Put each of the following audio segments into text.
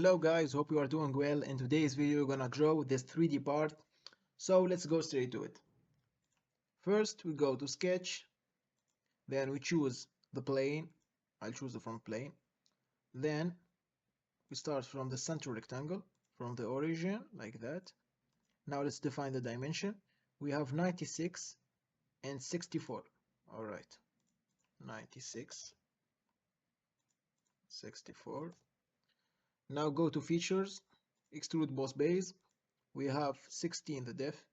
Hello guys, hope you are doing well. In today's video we're gonna draw this 3D part. So let's go straight to it. First we go to sketch, then we choose the plane. I'll choose the front plane. Then we start from the center rectangle, from the origin, like that. Now let's define the dimension. We have 96 and 64. Alright, 96, 64. Now go to features, extrude boss base. We have 16 the depth.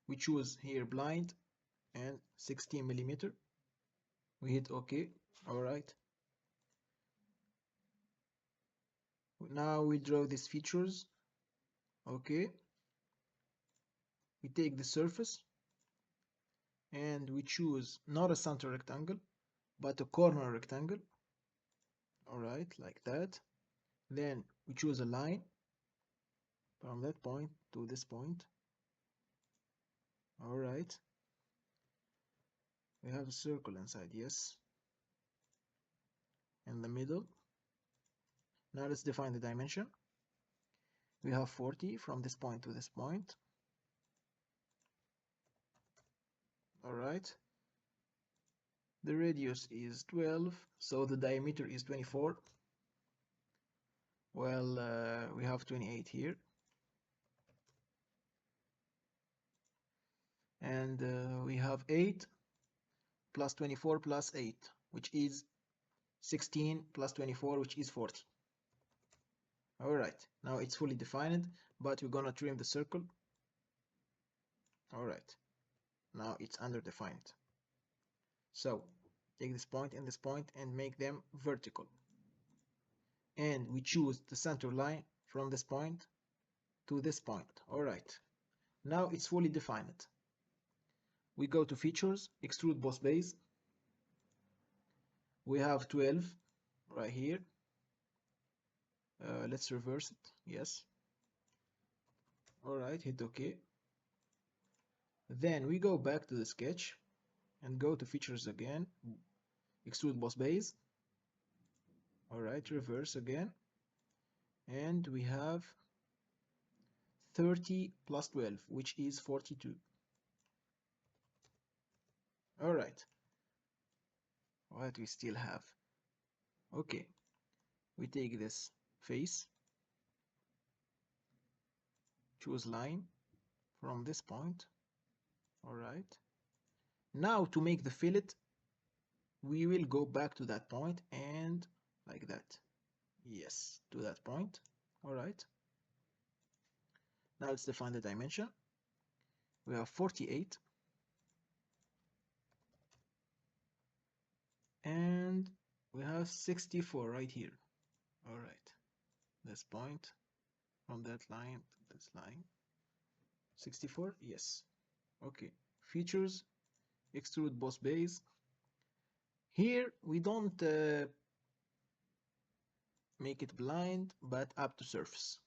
We choose here blind and 16 millimeter. We hit OK. Alright. Now we draw these features. Okay. We take the surface and we choose not a center rectangle but a corner rectangle. Alright, like that. Then we choose a line from that point to this point. Alright. We have a circle inside, yes. In the middle. Now let's define the dimension. We have 40 from this point to this point. Alright. The radius is 12, so the diameter is 24. Well, we have 28 here. And we have 8 plus 24 plus 8, which is 16 plus 24, which is 40. Alright, now it's fully defined, but we're gonna trim the circle. Alright, now it's underdefined. So take this point and this point and make them vertical. And we choose the center line from this point to this point. Alright, now it's fully defined. We go to features, extrude boss base. We have 12 right here. Let's reverse it. Yes. Alright, hit OK. Then we go back to the sketch and go to features again. Extrude boss base. Alright, reverse again. And we have 30 plus 12, which is 42. Alright. What we still have? Okay. We take this face, choose line from this point. Alright. Now to make the fillet, we will go back to that point and like that. Yes, to that point. Alright. Now let's define the dimension. We have 48. And we have 64 right here. Alright. This point from that line to this line. 64? Yes. Okay. Features, extrude boss base. Here we don't make it blind, but up to surface.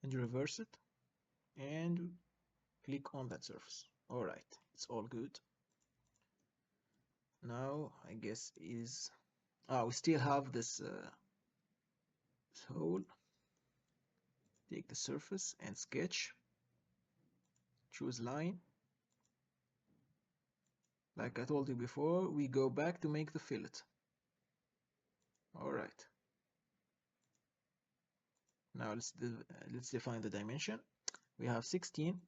And reverse it and click on that surface. Alright, it's all good. Now I guess is we still have this hole. Take the surface and sketch, choose line. Like I told you before, we go back to make the fillet. Alright. Now let's define the dimension. We have 16.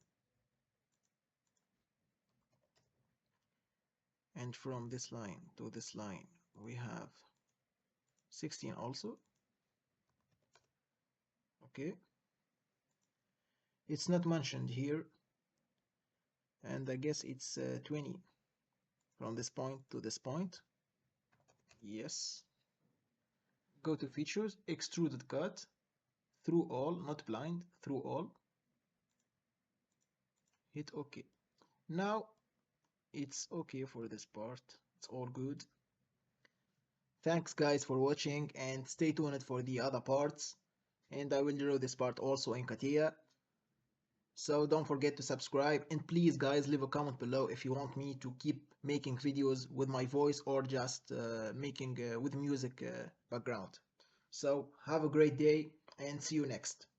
And from this line to this line, we have 16 also. Okay. It's not mentioned here. And I guess it's 20 from this point to this point. Yes. Go to features, extruded cut, through all, not blind, through all. Hit OK. Now it's okay for this part. It's all good. Thanks guys for watching and stay tuned for the other parts. And I will draw this part also in CATIA. So don't forget to subscribe, and please guys leave a comment below if you want me to keep making videos with my voice or just making with music background. So have a great day. and see you next.